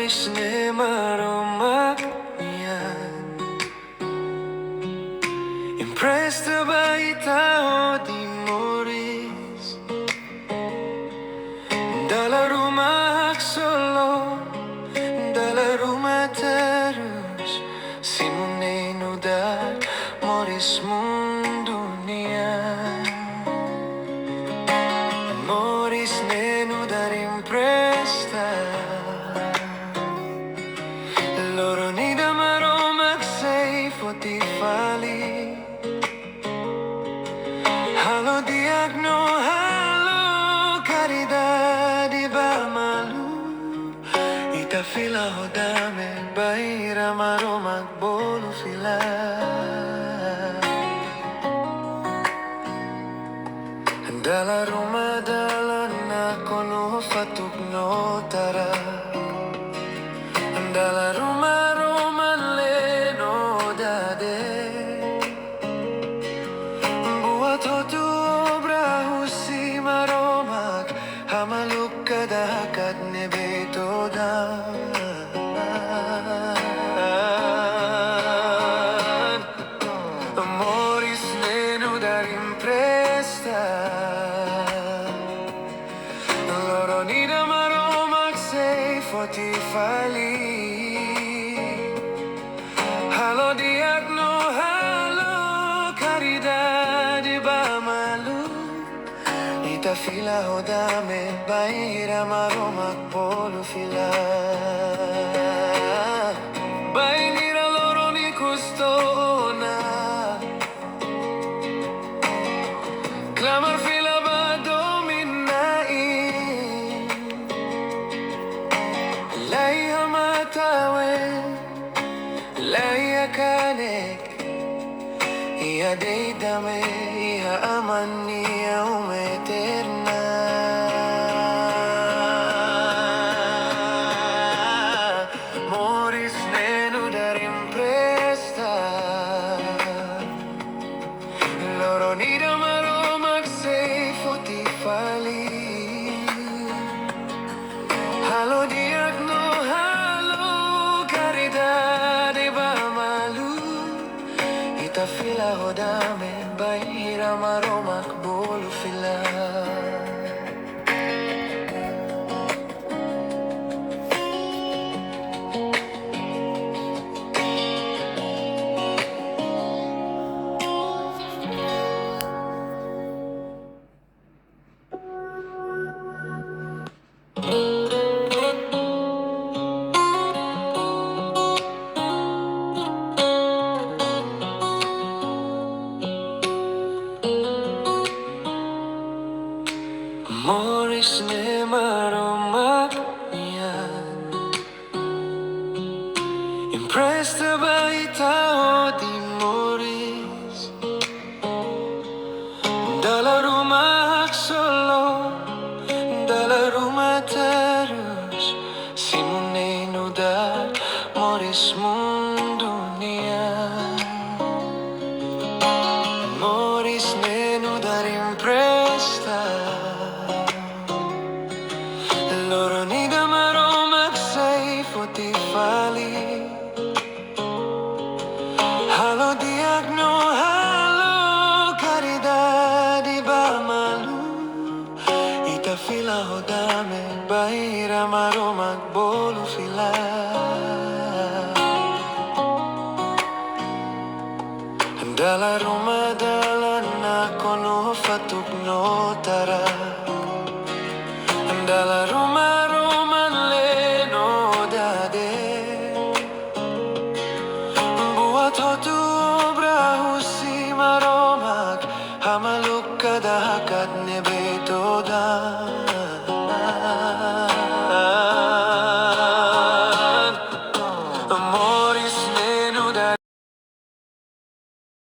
Moris ne Maromak nian. Impresta baita hodi Moris. Dala ruma haksolok, Dala ruma terus. Simu NUDAR, Moris mundu nian. Moris ne NUDAR Impresta. Loron Maromak foti fali. Halo diak no halo caridad malu. Ita fila hodame baira Maromak bolu fila. Dala ruma dala na kono fatuk no tara. Dala ruma le no dade. Buat hotu obra husi Maromak. Hamaluk kadahakat nebeto dan. Moris ne NUDAR Impresta. Loron Maromak foti fali. Halo diak no halo caridad malu. Ita fila hodame baira Maromak bolu fila. Bainira Loron custona. Clamar fila ba dominain. Lai hamatawe, lai akanek. Ia deidame, ia amani, ia eterna. Moris ne NUDAR Impresta. Loron Maromak foti fali. Halo diak no halo caridad malu. Ita fila hodame baira Maromak bolu fila. Moris ne Maromak nian. Impresta baita hodi Moris. Dala ruma haksolok, Dala ruma terus. Simu NUDAR, Moris mundu nian. Moris ne NUDAR Impresta. Loron Maromak foti fali. Halo diak no halo caridad malu. Ita fila hodame baira Maromak bolu fila. Dala ruma dala na kono fatuk no tara. Dala ruma le no dade. Buat hotu obra husi Maromak. Hamaluk kadahakat nebeto dan.